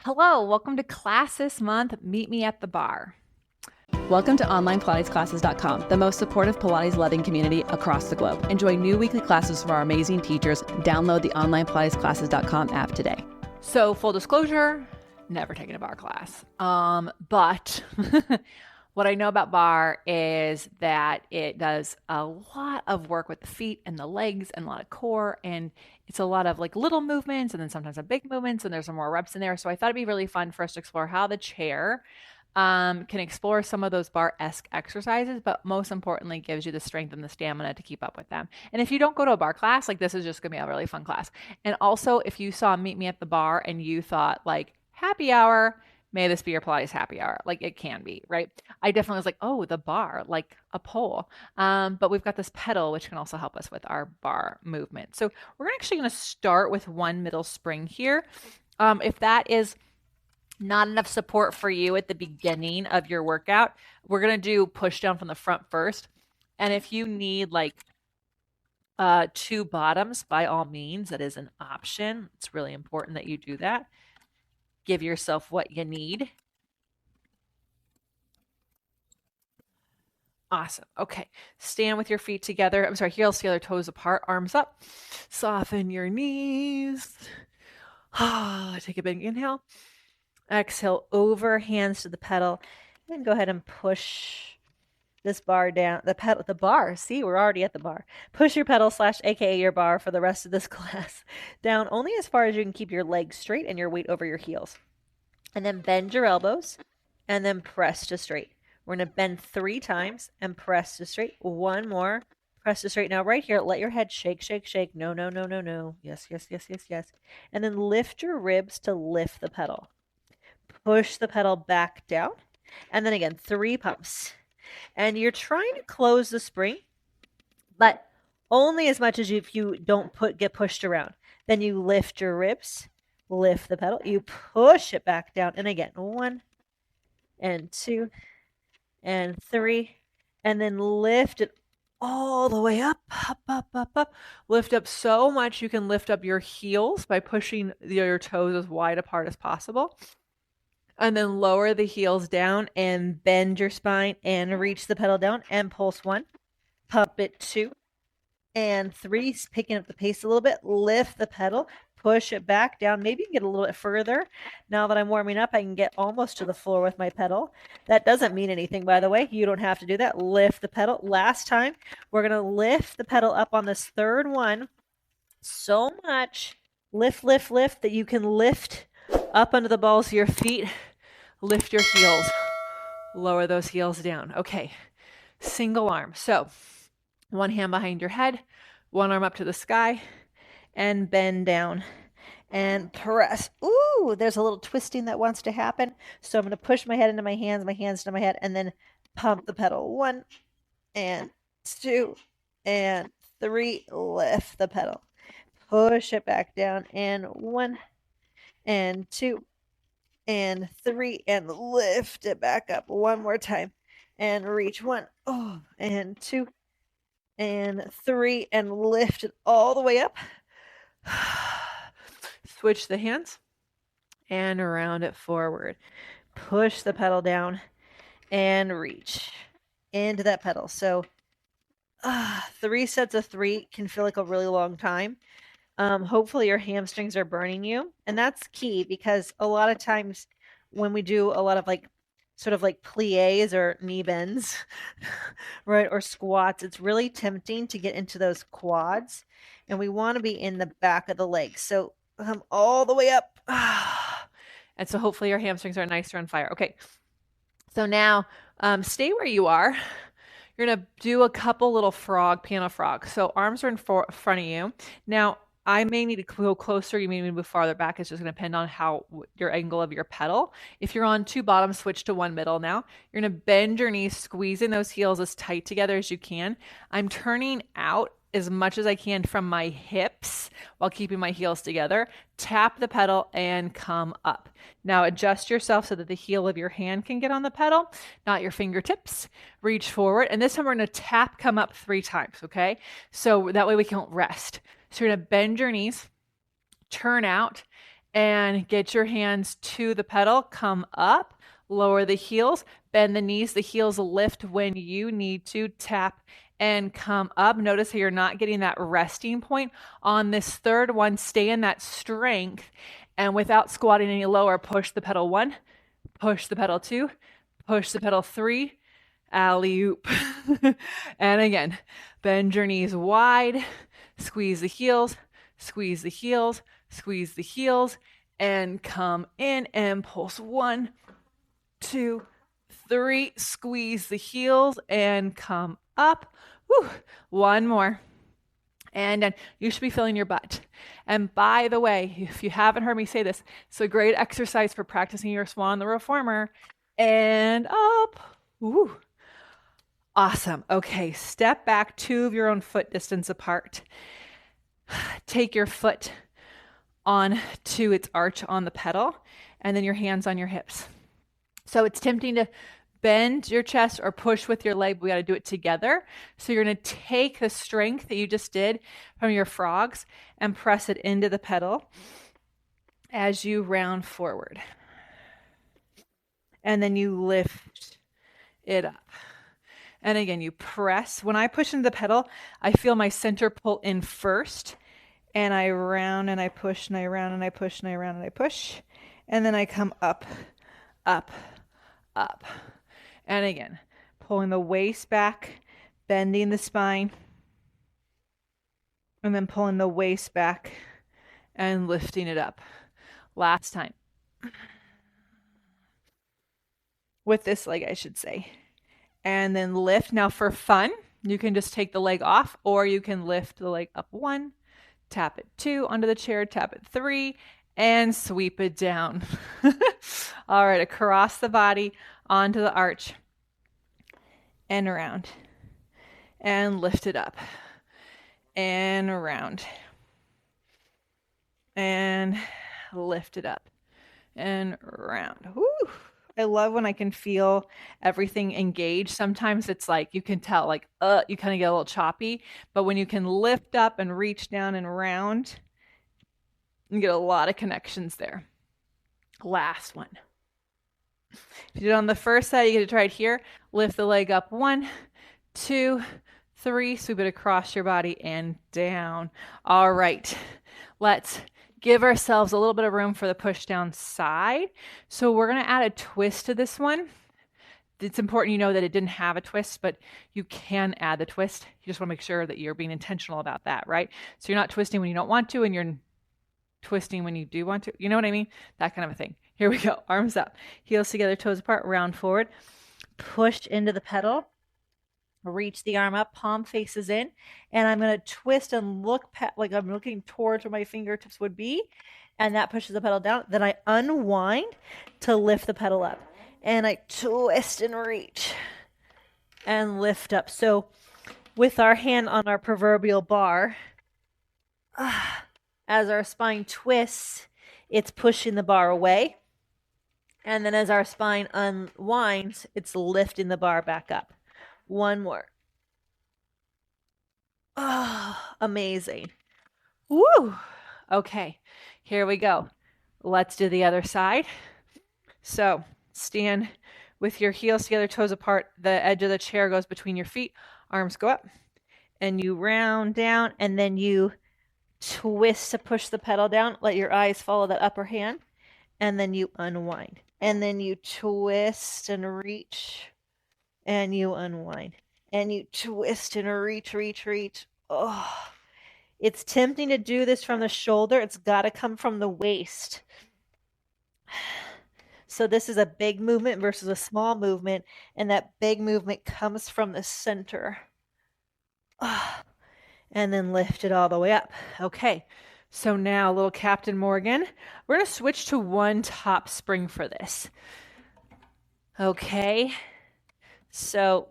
Hello, welcome to class this month. Meet me at the bar. Welcome to OnlinePilatesClasses.com, the most supportive Pilates-loving community across the globe. Enjoy new weekly classes from our amazing teachers. Download the OnlinePilatesClasses.com app today. So, full disclosure, never taken a bar class. But what I know about bar is that it does a lot of work with the feet and the legs and a lot of core, and it's a lot of like little movements and then sometimes some big movements, and there's some more reps in there. So I thought it'd be really fun for us to explore how the chair can explore some of those bar-esque exercises, but most importantly, gives you the strength and the stamina to keep up with them. And if you don't go to a bar class, like this is just gonna be a really fun class. And also, if you saw Meet Me at the Bar and you thought like happy hour, may this be your Pilates happy hour. Like it can be, right? I definitely was like, oh, the bar, like a pole. But we've got this pedal, which can also help us with our bar movement. So we're actually gonna start with one middle spring here. If that is not enough support for you at the beginning of your workout, we're going to do push down from the front first. And if you need like two bottoms, by all means, that is an option. It's really important that you do that. Give yourself what you need. Awesome. Okay. Stand with your feet together. I'm sorry, heels together, toes apart, arms up. Soften your knees. Take a big inhale. Exhale over, hands to the pedal, and then go ahead and push this bar down, the bar, see, we're already at the bar. Push your pedal / aka your bar for the rest of this class down only as far as you can keep your legs straight and your weight over your heels. And then bend your elbows and then press to straight. We're going to bend 3 times and press to straight. One more, press to straight. Now right here, let your head shake, shake, shake. No, no, no, no, no. Yes, yes, yes, yes, yes. And then lift your ribs to lift the pedal. Push the pedal back down, and then again 3 pumps. And you're trying to close the spring, but only as much as if you don't get pushed around. Then you lift your ribs, lift the pedal, you push it back down, and again 1 and 2 and 3, and then lift it all the way up, up, up, up, up. Lift up so much you can lift up your heels by pushing your toes as wide apart as possible. And then lower the heels down and bend your spine and reach the pedal down and pulse 1, pump it 2 and 3, picking up the pace a little bit, lift the pedal, push it back down, maybe you can get a little bit further. Now that I'm warming up, I can get almost to the floor with my pedal. That doesn't mean anything, by the way. You don't have to do that. Lift the pedal. Last time, we're going to lift the pedal up on this third one so much, lift, lift, lift, that you can lift up under the balls of your feet. Lift your heels, lower those heels down. Okay, single arm. So 1 hand behind your head, 1 arm up to the sky, and bend down and press. Ooh, there's a little twisting that wants to happen. So I'm going to push my head into my hands to my head, and then pump the pedal. 1 and 2 and 3, lift the pedal. Push it back down, and 1 and 2 and 3, and lift it back up 1 more time and reach 1, and 2 and 3, and lift it all the way up. Switch the hands and round it forward. Push the pedal down and reach into that pedal. So 3 sets of 3 can feel like a really long time. Hopefully your hamstrings are burning you. And that's key, because a lot of times when we do a lot of like sort of like plies or knee bends, right, or squats, it's really tempting to get into those quads, and we want to be in the back of the legs. So all the way up. And so hopefully your hamstrings are nice or on fire. Okay. So now stay where you are. You're going to do a couple little piano frog. So arms are in front of you. Now, I may need to go closer. You may need to move farther back. It's just going to depend on how your angle of your pedal. If you're on 2 bottoms, switch to 1 middle now. You're going to bend your knees, squeezing those heels as tight together as you can. I'm turning out as much as I can from my hips while keeping my heels together. Tap the pedal and come up. Now adjust yourself so that the heel of your hand can get on the pedal, not your fingertips. Reach forward. And this time we're going to tap, come up 3 times, okay? So that way we can rest. So you're going to bend your knees, turn out, and get your hands to the pedal. Come up, lower the heels, bend the knees. The heels lift when you need to. Tap and come up. Notice how you're not getting that resting point. On this third one, stay in that strength, and without squatting any lower, push the pedal 1, push the pedal 2, push the pedal 3, alley-oop. And again, bend your knees wide, squeeze the heels, squeeze the heels, squeeze the heels, and come in and pulse 1, 2, 3, squeeze the heels and come up. Whew. One more. And then you should be feeling your butt. And by the way, if you haven't heard me say this, it's a great exercise for practicing your swan the reformer. And up. Woo. Awesome. Okay, step back 2 of your own foot distance apart. Take your foot on to its arch on the pedal, and then your hands on your hips. So it's tempting to bend your chest or push with your leg. We got to do it together. So you're going to take the strength that you just did from your frogs and press it into the pedal as you round forward. And then you lift it up. And again, you press. When I push into the pedal, I feel my center pull in first. And I round and I push and I round and I push and I round and I push. And then I come up, up, up. And again, pulling the waist back, bending the spine, and then pulling the waist back and lifting it up. Last time. With this leg, I should say. And then lift. Now for fun, you can just take the leg off, or you can lift the leg up 1, tap it 2, onto the chair, tap it 3, and sweep it down. All right, across the body, onto the arch, and around, and lift it up, and around, and lift it up, and around. Woo! I love when I can feel everything engaged. Sometimes it's like you can tell, like, you kind of get a little choppy, but when you can lift up and reach down and round, you get a lot of connections there. Last one. If you do it on the first side, you get to try it here. Lift the leg up 1, 2, 3, sweep it across your body and down. All right, let's give ourselves a little bit of room for the push down side. So we're going to add a twist to this one. It's important you know that it didn't have a twist, but you can add the twist. You just want to make sure that you're being intentional about that, right? So you're not twisting when you don't want to, and you're twisting when you do want to. You know what I mean? That kind of a thing. Here we go. Arms up, heels together, toes apart, round forward. Push into the pedal. Reach the arm up, palm faces in, and I'm going to twist and look like I'm looking towards where my fingertips would be, and that pushes the pedal down. Then I unwind to lift the pedal up, and I twist and reach and lift up. So with our hand on our proverbial bar, as our spine twists, it's pushing the bar away, and then as our spine unwinds, it's lifting the bar back up. One more. Oh, amazing. Woo! Okay, here we go. Let's do the other side. So stand with your heels together, toes apart. The edge of the chair goes between your feet. Arms go up. And you round down, and then you twist to push the pedal down. Let your eyes follow that upper hand. And then you unwind. And then you twist and reach. And you unwind, and you twist and reach. Oh, it's tempting to do this from the shoulder. It's got to come from the waist. So this is a big movement versus a small movement, and that big movement comes from the center. Oh, and then lift it all the way up. Okay, so now little Captain Morgan. We're going to switch to one top spring for this. Okay. So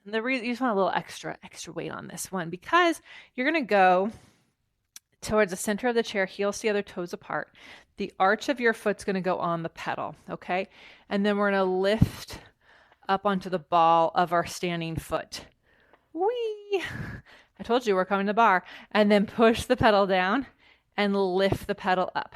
the reason you just want a little extra weight on this one, because you're going to go towards the center of the chair, heels together, toes apart. The arch of your foot's going to go on the pedal, okay? And then we're going to lift up onto the ball of our standing foot. Whee! I told you we're coming to bar. And then push the pedal down and lift the pedal up.